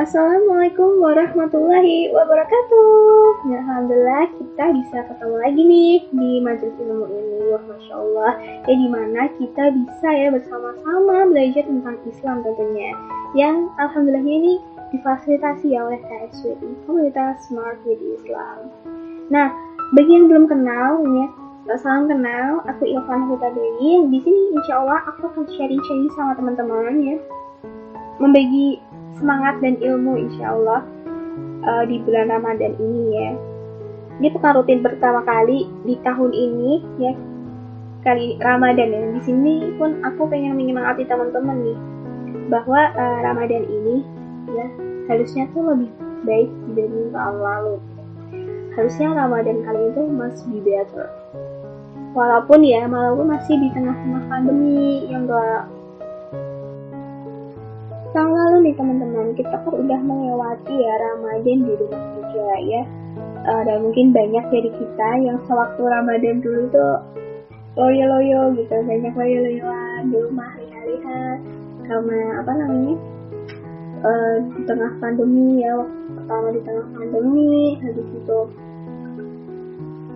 Assalamualaikum warahmatullahi wabarakatuh. Ya, alhamdulillah kita bisa ketemu lagi nih di majelis ilmu ini. Wah, Masya Allah. Ya, dimana kita bisa ya bersama-sama belajar tentang Islam tentunya. Yang alhamdulillah ini difasilitasi ya oleh KSWI, Komunitas Smart with Islam. Nah, bagi yang belum kenal ya, salam kenal, aku Ilvan Hutadewi. Di sini insya Allah aku akan sharing-sharing sama teman-teman ya, membagi semangat dan ilmu insya Allah di bulan Ramadan ini ya. Ini bukan rutin pertama kali di tahun ini ya, kali Ramadan ya. Di sini pun aku pengen menyemangati teman-teman nih bahwa Ramadan ini ya harusnya tuh lebih baik dibanding tahun lalu. Harusnya Ramadan kali itu must be better. Walaupun masih di tengah-tengah pandemi yang gak. Tahun lalu nih teman-teman, kita kan udah melewati ya Ramadan di rumah aja ya. Dan mungkin banyak dari kita yang sewaktu Ramadan dulu tuh loyo-loyo gitu, banyak loyo-loyoan di rumah lihat-lihat karena di tengah pandemi ya, waktu pertama di tengah pandemi, habis itu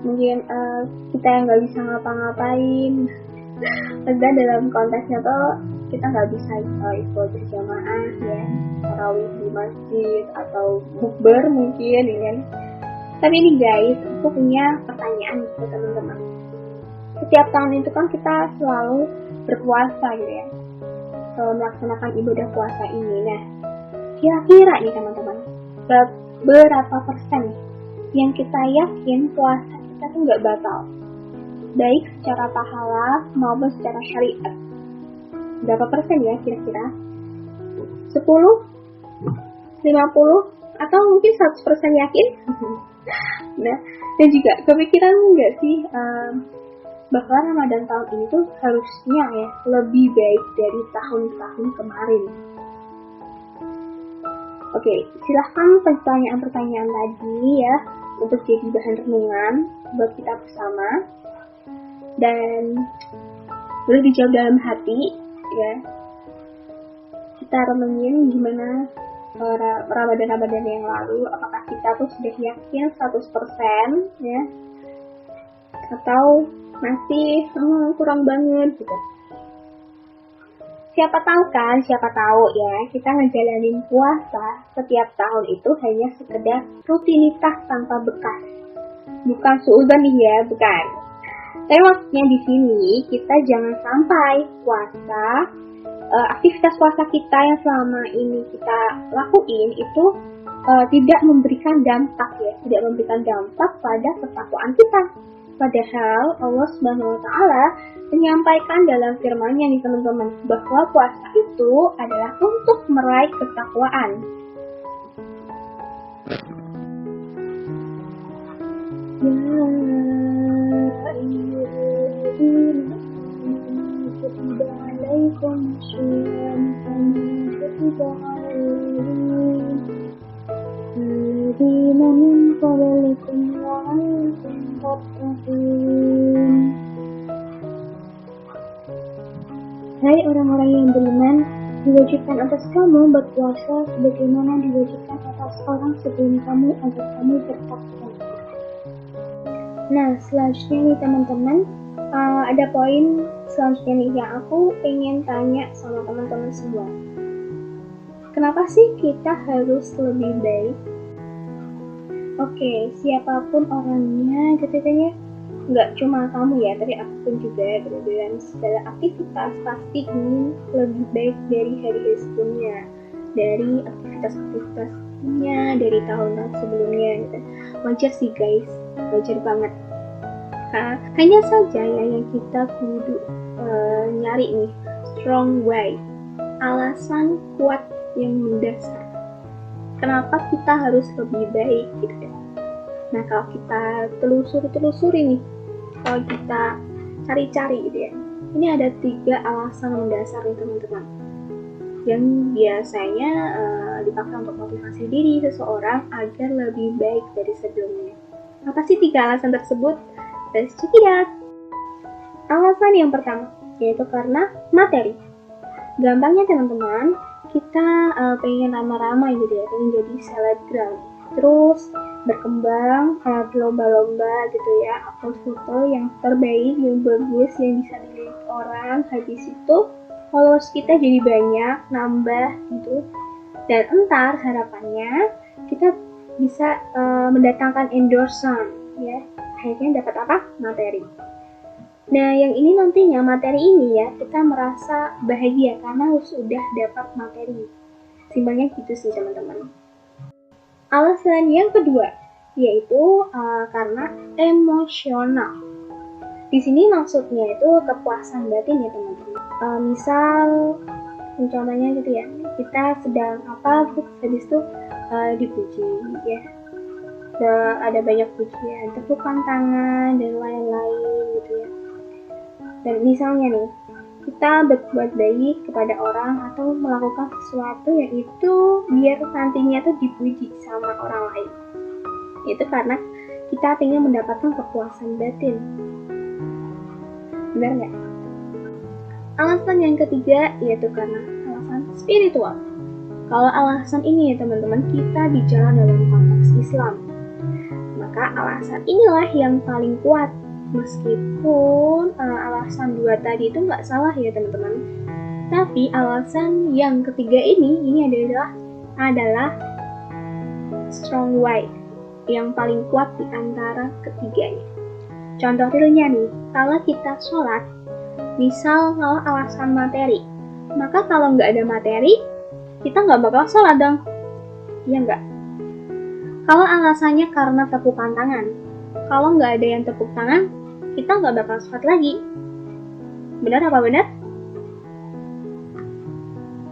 mungkin kita yang nggak bisa ngapa-ngapain. Dan dalam konteksnya tuh kita nggak bisa ikut berjamaah ya, tarawih di masjid atau bukber mungkin ya kan. Tapi ini guys, aku punya pertanyaan ke teman-teman. Setiap tahun itu kan kita selalu berpuasa gitu ya, melaksanakan ibadah puasa ini. Nah, kira-kira nih teman-teman, berapa persen yang kita yakin puasa kita tuh nggak batal, baik secara pahala maupun secara syariat? Berapa persen ya kira-kira? 10? 50? Atau mungkin 100% yakin? Nah, dan juga kepikiran nggak sih bahwa Ramadan tahun ini tuh harusnya ya lebih baik dari tahun-tahun kemarin? Oke, silahkan pertanyaan-pertanyaan tadi ya untuk jadi bahan renungan buat kita bersama, dan boleh dijawab dalam hati ya. Kita renungin gimana Ramadan yang lalu, apakah kita tuh sudah yakin 100% ya, atau masih kurang banget gitu. Siapa tahu ya kita ngejalanin puasa setiap tahun itu hanya sekedar rutinitas tanpa bekas, bukan suudzon nih ya, bukan. Tapi maksudnya di sini kita jangan sampai aktivitas puasa kita yang selama ini kita lakuin itu tidak memberikan dampak pada ketakwaan kita. Padahal Allah Subhanahu wa Ta'ala menyampaikan dalam firman-Nya nih teman-teman, bahwa puasa itu adalah untuk meraih ketakwaan. Hai orang-orang yang beriman, diwajibkan atas kamu berpuasa sebagaimana diwajibkan atas orang sebelum kamu agar kamu bertakwa. Nah, selanjutnya nih teman-teman, ada poin selanjutnya nih yang aku pengen tanya sama teman-teman semua. Kenapa sih kita harus lebih baik? Oke, siapapun orangnya katanya, nggak cuma kamu ya, tapi aku pun juga dalam segala aktivitas pasti ingin lebih baik dari hari-hari sebelumnya, dari aktivitas-aktivitas sebelumnya, dari tahun-tahun sebelumnya gitu. Wajar sih guys, wajar banget. Hanya saja ya yang kita kudu nyari nih strong way, alasan kuat yang mendasar kenapa kita harus lebih baik gitu ya. Nah, kalau kita telusuri nih, kalau kita cari-cari gitu ya, ini ada 3 alasan mendasar nih teman-teman, yang biasanya dipakai untuk motivasi diri seseorang agar lebih baik dari sebelumnya. Apa sih 3 alasan tersebut? Let's check it out. Alasan yang pertama, yaitu karena materi. Gampangnya teman-teman, kita pengen ramai-ramai gitu ya, pengen jadi selebgram, terus berkembang berlomba-lomba gitu ya, upload foto yang terbaik, yang bagus, yang bisa dilihat orang. Habis itu followers kita jadi banyak, nambah gitu, dan entar harapannya kita bisa mendatangkan endorsement ya, akhirnya dapat apa? Materi. Nah, yang ini nantinya materi ini ya, kita merasa bahagia karena sudah dapat materi. Simpelnya gitu sih teman-teman. Alasan yang kedua yaitu karena emosional. Di sini maksudnya itu kepuasan batin ya teman-teman. Misal contohnya gitu ya, kita sedang apa, habis itu dipuji ya, ada banyak pujian, tepukan tangan dan lain-lain gitu ya. Dan misalnya nih, kita berbuat baik kepada orang atau melakukan sesuatu yang itu biar nantinya tuh dipuji sama orang lain. Itu karena kita ingin mendapatkan kepuasan batin. Benar nggak? Alasan yang ketiga yaitu karena alasan spiritual. Kalau alasan ini ya teman-teman, kita bicara dalam konteks Islam, maka alasan inilah yang paling kuat. Meskipun alasan dua tadi itu nggak salah ya teman-teman, tapi alasan yang ketiga ini adalah strong why, yang paling kuat di antara ketiganya. Contoh realnya nih, kalau kita sholat, misal kalau alasan materi, maka kalau nggak ada materi, kita nggak bakal sholat dong, iya nggak? Kalau alasannya karena tepukan tangan, kalau nggak ada yang tepuk tangan, kita nggak bakal sholat lagi. Benar apa benar?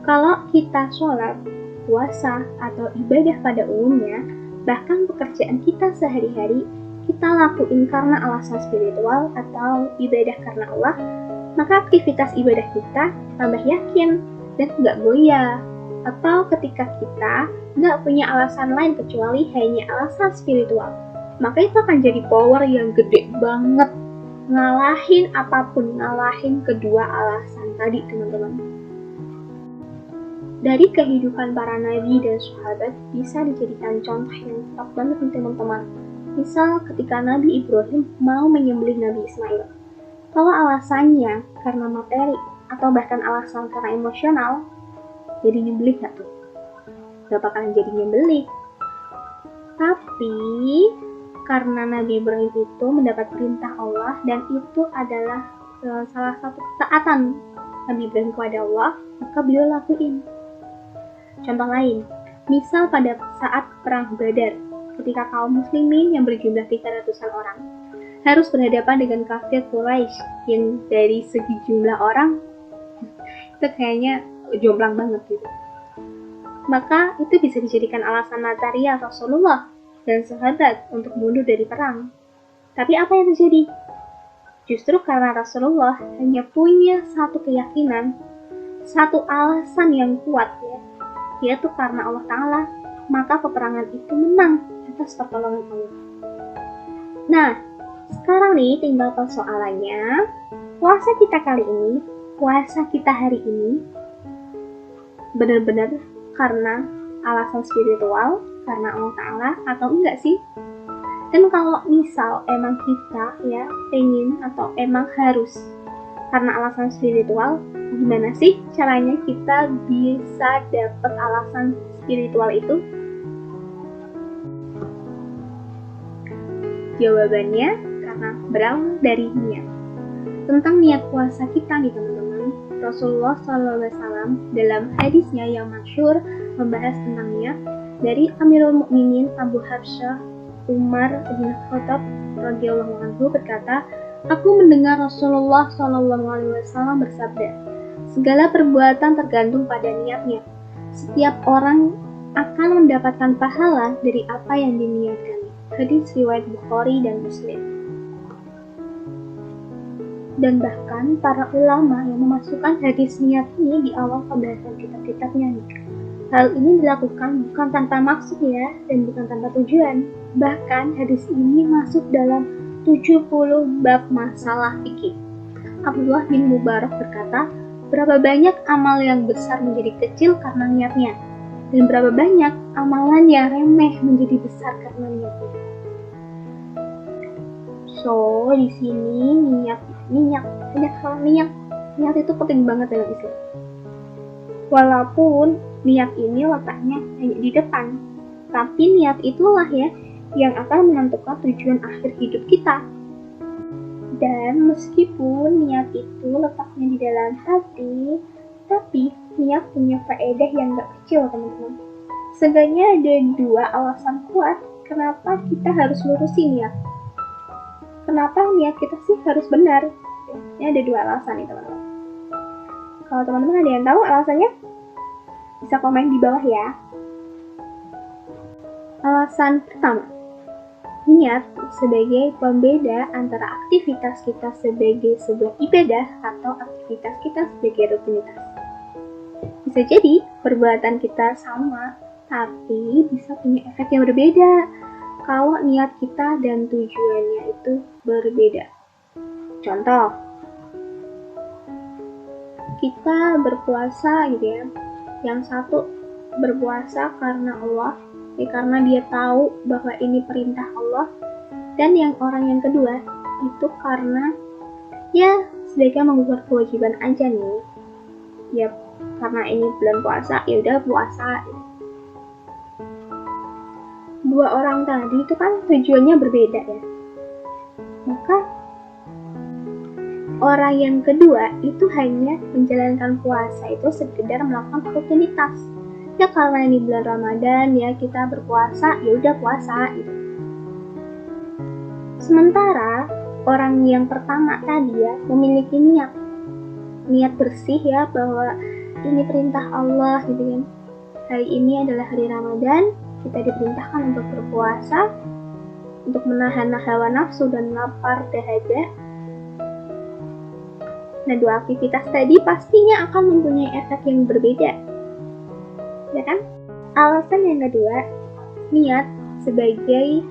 Kalau kita sholat, puasa, atau ibadah pada umumnya, bahkan pekerjaan kita sehari-hari, kita lakuin karena alasan spiritual atau ibadah karena Allah, maka aktivitas ibadah kita tambah yakin dan nggak goyah. Atau ketika kita nggak punya alasan lain kecuali hanya alasan spiritual, maka itu akan jadi power yang gede banget, ngalahin apapun, ngalahin kedua alasan tadi teman-teman. Dari kehidupan para nabi dan sahabat bisa dijadikan contoh yang tepat banget nih teman-teman. Misal ketika Nabi Ibrahim mau menyembelih Nabi Ismail, kalau alasannya karena materi atau bahkan alasan karena emosional, jadi nyembelih gak tuh? Gak bakalan jadi nyembelih. Tapi karena Nabi Ibrahim itu mendapat perintah Allah dan itu adalah salah satu ketaatan Nabi Ibrahim kepada Allah, maka beliau lakuin. Contoh lain, misal pada saat perang Badar, ketika kaum muslimin yang berjumlah 300-an orang harus berhadapan dengan kafir Quraisy yang dari segi jumlah orang itu kayaknya jomplang banget gitu. Maka itu bisa dijadikan alasan material Rasulullah dan sahabat untuk mundur dari perang. Tapi apa yang terjadi? Justru karena Rasulullah hanya punya satu keyakinan, satu alasan yang kuat ya, yaitu karena Allah Ta'ala, maka peperangan itu menang atas pertolongan Allah. Nah, sekarang nih tinggal persoalannya, puasa kita kali ini, puasa kita hari ini, benar-benar karena alasan spiritual, karena Allah Ta'ala atau enggak sih? Dan kalau misal emang kita ya pengen atau emang harus karena alasan spiritual, gimana sih caranya kita bisa dapat alasan spiritual itu? Jawabannya karena berawal dari niat. Tentang niat puasa kita nih teman-teman, Rasulullah SAW dalam hadisnya yang masyhur membahas tentang niat dari Amirul Mukminin Abu Hafsah Umar bin Khattab radhiyallahu anhu berkata, "Aku mendengar Rasulullah SAW bersabda, segala perbuatan tergantung pada niatnya. Setiap orang akan mendapatkan pahala dari apa yang diniatkan." Hadis riwayat Bukhari dan Muslim. Dan bahkan para ulama yang memasukkan hadis niat ini di awal pembahasan kitab-kitabnya nih. Hal ini dilakukan bukan tanpa maksud ya, dan bukan tanpa tujuan. Bahkan hadis ini masuk dalam 70 bab masalah fikih. Abdullah bin Mubarak berkata, Berapa banyak amal yang besar menjadi kecil karena niatnya, dan berapa banyak amalan yang remeh menjadi besar karena niatnya. So, di sini niat itu penting banget dalam Islam. Walaupun niat ini letaknya hanya di depan, tapi niat itulah ya yang akan menentukan tujuan akhir hidup kita. Dan meskipun niat itu letaknya di dalam hati, tapi niat punya faedah yang gak kecil, teman-teman. Seenggaknya ada 2 alasan kuat kenapa kita harus lurusin niat. Kenapa niat kita sih harus benar? Ini ada 2 alasan nih, teman-teman. Kalau teman-teman ada yang tahu alasannya, bisa komen di bawah ya. Alasan pertama, niat sebagai pembeda antara aktivitas kita sebagai sebuah ibadah atau aktivitas kita sebagai rutinitas. Bisa jadi perbuatan kita sama, tapi bisa punya efek yang berbeda kalau niat kita dan tujuannya itu berbeda. Contoh, kita berpuasa gitu ya. Yang satu berpuasa karena Allah, karena dia tahu bahwa ini perintah Allah. Dan yang orang yang kedua itu karena ya sebaiknya mengukur kewajiban aja nih. Ya karena ini bulan puasa, ya udah puasa. 2 orang tadi itu kan tujuannya berbeda ya. Maka orang yang kedua itu hanya menjalankan puasa itu sekedar melakukan rutinitas. Ya karena ini bulan Ramadan ya kita berpuasa, ya udah puasa gitu. Sementara orang yang pertama tadi ya memiliki niat bersih ya bahwa ini perintah Allah gitu kan. Hari ini adalah hari Ramadan, kita diperintahkan untuk berpuasa, untuk menahan hawa nafsu dan lapar dahaga. Nah, 2 aktivitas tadi pastinya akan mempunyai efek yang berbeda, ya kan? Alasan yang kedua, niat sebagai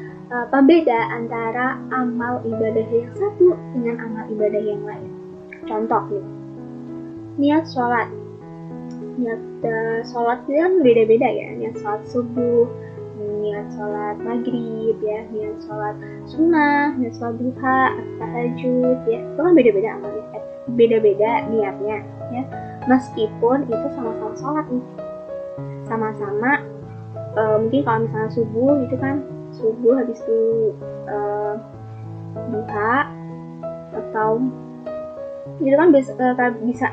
pembeda antara amal ibadah yang satu dengan amal ibadah yang lain. Contoh nih, niat sholat. Niat sholat itu kan beda-beda ya. Niat sholat subuh, niat sholat maghrib ya, niat sholat sunnah, niat sholat duha, tahajud ya, itu kan beda-beda amalnya, beda-beda niatnya ya. Meskipun itu sama-sama sholat nih, sama-sama mungkin kalau misalnya subuh itu kan subuh habis itu duha atau itu kan bisa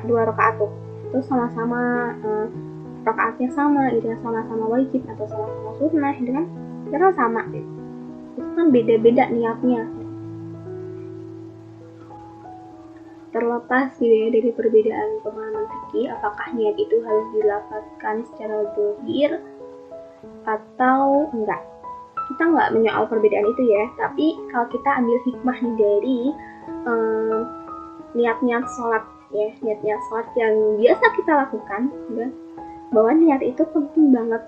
2 rakaat tuh, terus sama-sama rakaatnya sama, itu sama-sama wajib atau sama-sama sunnah, itu kan sama, itu kan beda-beda niatnya. Terlepas gitu ya dari perbedaan pemahaman fikih, apakah niat itu harus dilafazkan secara zahir atau enggak, kita nggak menyoal perbedaan itu ya. Tapi kalau kita ambil hikmah nih dari niat-niat sholat ya, niat-niat sholat yang biasa kita lakukan ya, bahwa niat itu penting banget,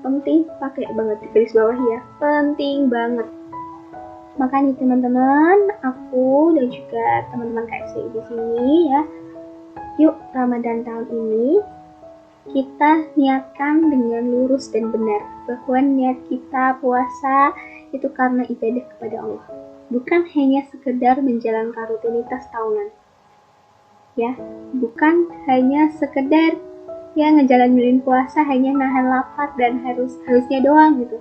penting pakai banget di garis bawah ya, penting banget. Maka nih teman-teman, aku dan juga teman-teman KFC di sini ya, yuk Ramadan tahun ini kita niatkan dengan lurus dan benar bahwa niat kita puasa itu karena ibadah kepada Allah, bukan hanya sekedar menjalankan rutinitas tahunan. Ya, bukan hanya sekedar ya ngejalanin puasa hanya nahan lapar dan harusnya doang gitu.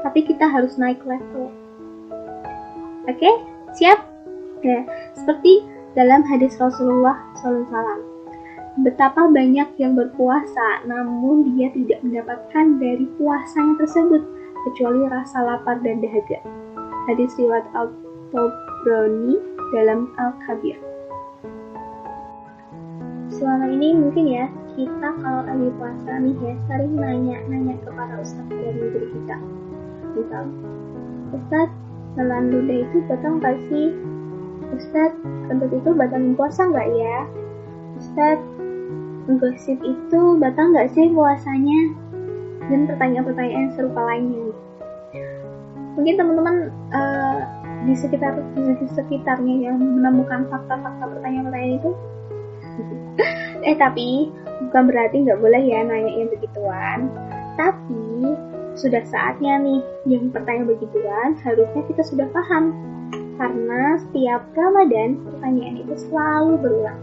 Tapi kita harus naik level. Oke, siap? Ya, seperti dalam hadis Rasulullah SAW, betapa banyak yang berpuasa namun dia tidak mendapatkan dari puasanya tersebut kecuali rasa lapar dan dahaga. Hadis riwayat Al-Tabrani dalam Al-Kabir. Selama ini mungkin ya kita kalau lagi puasa nih ya sering nanya kepada ustadz dan guru kita, misal, Ustadz, nelan ludah itu batal nggak sih? Ustadz, kentut itu batal puasa nggak ya? Ustadz, gosip itu batal nggak sih puasanya? Dan pertanyaan-pertanyaan serupa lainnya. Mungkin teman-teman di sekitarnya yang menemukan fakta-fakta pertanyaan-pertanyaan itu Tapi bukan berarti nggak boleh ya nanya yang begituan. Tapi sudah saatnya nih yang pertanyaan begituan harusnya kita sudah paham. Karena setiap Ramadan pertanyaan itu selalu berulang.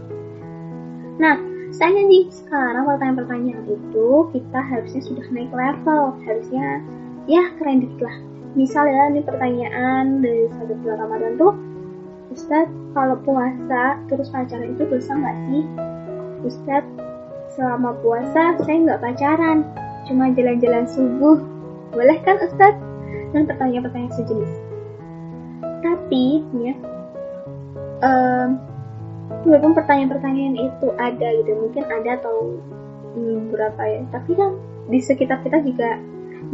Nah, saya nih sekarang pertanyaan-pertanyaan itu kita harusnya sudah naik level. Harusnya ya keren dikit lah. Misalnya ini pertanyaan dari satu bulan Ramadan tuh, Ustadz kalau puasa terus pacaran itu dosa nggak sih? Ustadz selama puasa saya nggak pacaran, cuma jalan-jalan subuh, boleh kan Ustadz? Dan pertanyaan-pertanyaan sejenis. Tapi ya, walaupun pertanyaan-pertanyaan itu ada gitu, mungkin ada atau berapa ya, tapi kan di sekitar kita juga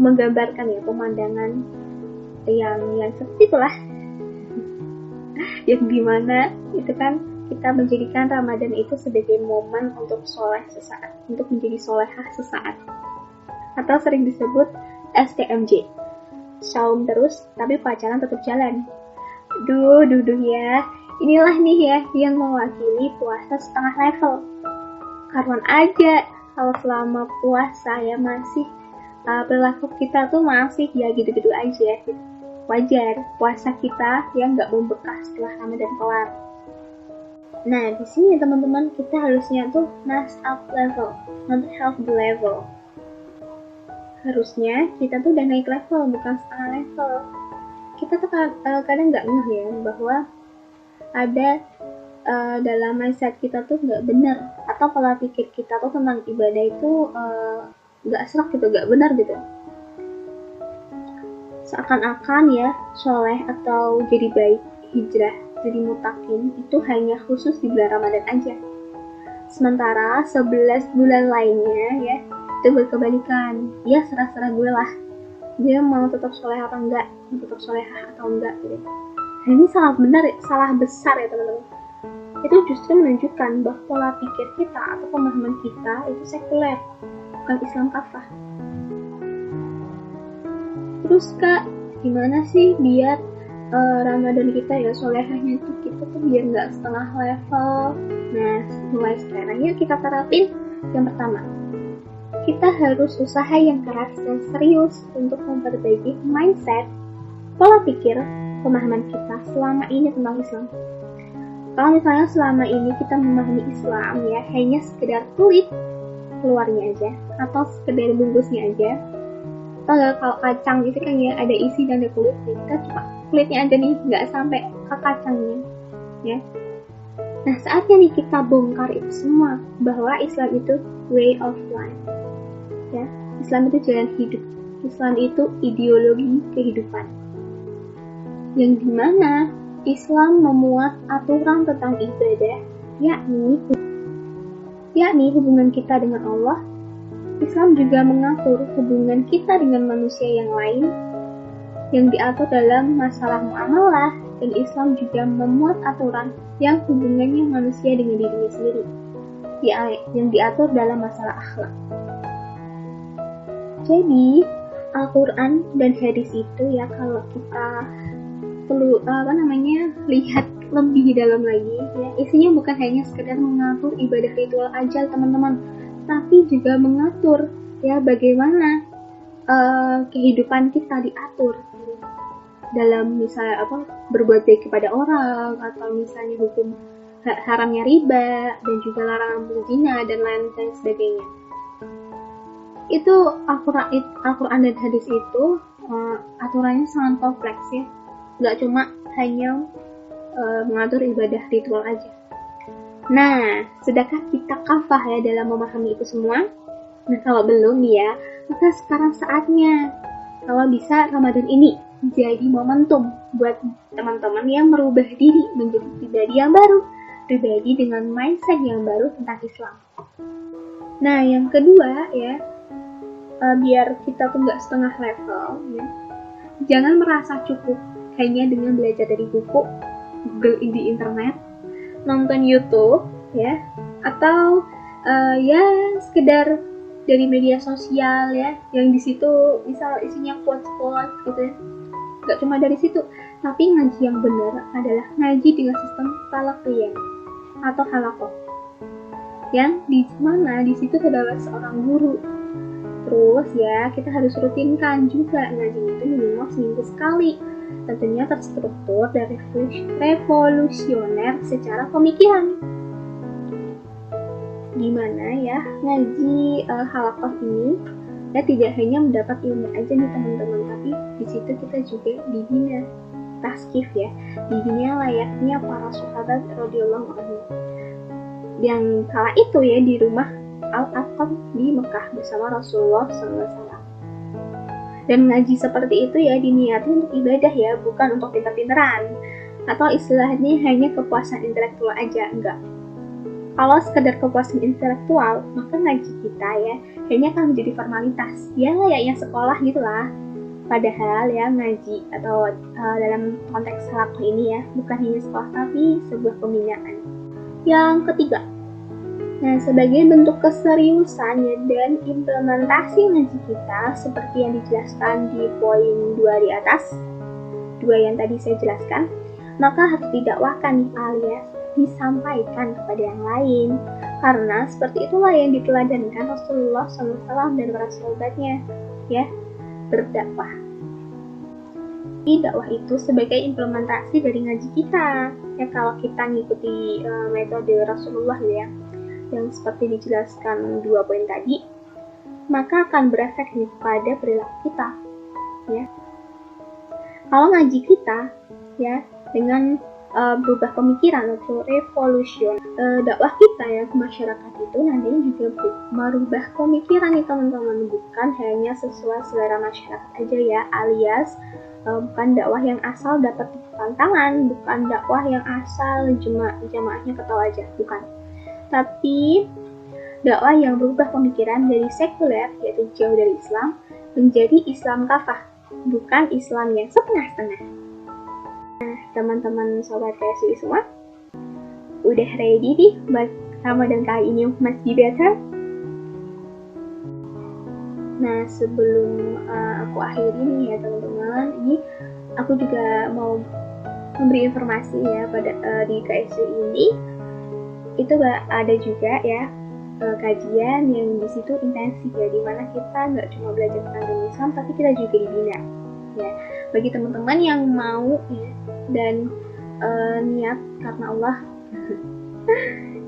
menggambarkan ya pemandangan yang seperti itulah, yang dimana itu kan kita menjadikan Ramadan itu sebagai momen untuk soleh sesaat, untuk menjadi solehah sesaat, atau sering disebut STMJ, saum terus tapi pacaran tetap jalan. Duh ya, inilah nih ya yang mewakili puasa setengah level. Karuan aja kalau selama puasa ya masih perilaku kita tuh masih ya gitu-gitu aja gitu. Wajar puasa kita yang nggak membekas setelah Ramadan kelar. Nah di sini teman-teman kita harusnya tuh next up level, not half the level. Harusnya kita tuh udah naik level, bukan setengah level. Kita tuh kadang nggak ngeh ya bahwa ada dalam mindset kita tuh nggak benar, atau pola pikir kita tuh tentang ibadah itu nggak serak gitu, nggak benar gitu. Seakan-akan ya soleh atau jadi baik, hijrah, jadi mutakin itu hanya khusus di bulan Ramadan aja. Sementara 11 bulan lainnya ya itu berkebalikan. Ya serah-serah gue lah, dia mau tetap soleh apa enggak, mau tetap solehah atau enggak gitu. Nah, ini salah besar ya teman-teman. Itu justru menunjukkan bahwa pola pikir kita atau pemahaman kita itu sekuler, bukan Islam kafah. Terus Kak, gimana sih biar Ramadan kita ya solehahnya itu kita tuh biar nggak setengah level? Nah, mulai sekarang ya kita terapin. Yang pertama, kita harus usaha yang keras dan serius untuk memperbaiki mindset, pola pikir, pemahaman kita selama ini tentang Islam. Kalau misalnya selama ini kita memahami Islam ya hanya sekedar kulit luarnya aja, atau sekedar bungkusnya aja, atau kalau kacang itu kan ya ada isi dan ada kulit, kita cuma kulitnya aja nih, nggak sampai ke kacangnya ya. Nah saatnya nih kita bongkar itu semua, bahwa Islam itu way of life ya. Islam itu jalan hidup, Islam itu ideologi kehidupan, yang dimana Islam memuat aturan tentang ibadah, yakni hubungan kita dengan Allah. Islam juga mengatur hubungan kita dengan manusia yang lain, yang diatur dalam masalah muamalah, dan Islam juga memuat aturan yang hubungannya manusia dengan dirinya sendiri, yang diatur dalam masalah akhlak. Jadi Al-Quran dan hadis itu ya kalau kita perlu lihat lebih dalam lagi ya, isinya bukan hanya sekedar mengatur ibadah ritual aja teman-teman, tapi juga mengatur ya bagaimana kehidupan kita diatur dalam misalnya berbuat baik kepada orang, atau misalnya hukum haramnya riba, dan juga larangan berzina dan lain sebagainya. Itu Al-Quran dan hadis itu aturannya sangat kompleks ya, nggak cuma hanya mengatur ibadah ritual aja. Nah, sudahkah kita kafah ya dalam memahami itu semua? Nah, kalau belum ya, maka sekarang saatnya kalau bisa Ramadan ini jadi momentum buat teman-teman yang merubah diri menjadi pribadi yang baru, pribadi dengan mindset yang baru tentang Islam. Nah, yang kedua ya, biar kita tuh nggak setengah level ya, jangan merasa cukup hanya dengan belajar dari buku, Google di internet, nonton YouTube ya, atau ya sekedar dari media sosial ya, yang di situ misal isinya quotes gitu ya. Gak cuma dari situ, tapi ngaji yang benar adalah ngaji dengan sistem talaqiyah atau halakoh. yang di mana di situ terdapat seorang guru. Terus ya, kita harus rutinkan juga ngaji itu minimal seminggu sekali. Tentunya terstruktur dan revolusioner secara pemikiran. Gimana ya ngaji halaqah ini? Ya tidak hanya mendapat ilmu aja nih teman-teman, tapi di situ kita juga dibina taskif ya, dibina layaknya para sahabat radhiyallahu anhu. Yang kala itu ya di rumah Al-Aqam di Mekah bersama Rasulullah SAW. Dan ngaji seperti itu ya diniatin untuk ibadah ya, bukan untuk pinter-pinteran atau istilahnya hanya kepuasan intelektual aja, enggak. Kalau sekedar kepuasan intelektual, maka ngaji kita ya hanya akan menjadi formalitas, ya layaknya sekolah gitulah. Padahal ya ngaji atau dalam konteks halaqah ini ya bukan hanya sekolah tapi sebuah pembinaan. Yang ketiga, nah sebagai bentuk keseriusan dan implementasi ngaji kita seperti yang dijelaskan di poin 2 di atas, 2 yang tadi saya jelaskan, maka harus didakwakan nih alias disampaikan kepada yang lain, karena seperti itulah yang diteladankan Rasulullah SAW dan para sahabatnya ya, berdakwah. Dakwah itu sebagai implementasi dari ngaji kita ya, kalau kita ngikuti metode Rasulullah ya yang seperti dijelaskan 2 poin tadi, maka akan berefek nih pada perilaku kita ya. Kalau ngaji kita ya dengan berubah pemikiran atau revolution dakwah kita ya ke masyarakat itu nantinya juga merubah pemikiran nih teman-teman, bukan hanya sesuai selera masyarakat aja ya, alias bukan dakwah yang asal dapat tantangan, bukan dakwah yang asal jamaahnya ketawa aja, bukan, tapi dakwah yang berubah pemikiran dari sekuler yaitu jauh dari Islam menjadi Islam kafah, bukan Islam yang setengah-setengah. Teman-teman sobat KSI semua udah ready nih buat Ramadan kali ini Mas Be Better? Nah sebelum aku akhiri nih ya teman-teman, ini aku juga mau memberi informasi ya pada di KSI ini itu ada juga ya kajian yang di situ intensif ya, dimana kita nggak cuma belajar tentang Islam tapi kita juga dibina ya. Bagi teman-teman yang mau ya dan niat karena Allah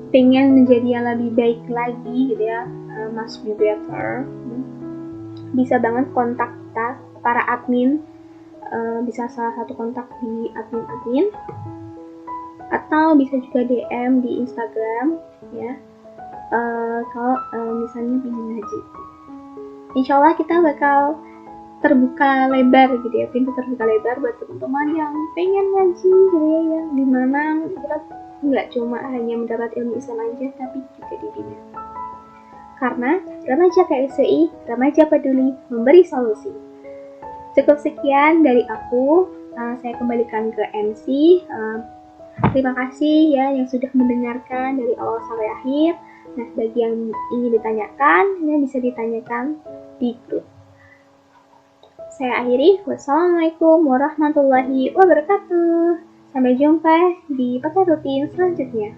pengen menjadi yang lebih baik lagi gitu ya, Mas Be Better, bisa banget kontak kita para admin, bisa salah satu kontak di admin atau bisa juga DM di Instagram ya, kalau misalnya pengen ngaji. Insya Allah kita bakal terbuka lebar gitu ya, pintu terbuka lebar buat teman-teman yang pengen ngaji gitu ya, yang dimana kita nggak cuma hanya mendapat ilmu Islam aja tapi juga dibina. Karena remaja KSI, remaja peduli memberi solusi. Cukup sekian dari aku, saya kembalikan ke MC. Terima kasih ya yang sudah mendengarkan dari awal sampai akhir. Nah bagi yang ingin ditanyakan, ya bisa ditanyakan di grup. Saya akhiri, wassalamualaikum warahmatullahi wabarakatuh. Sampai jumpa di podcast rutin selanjutnya.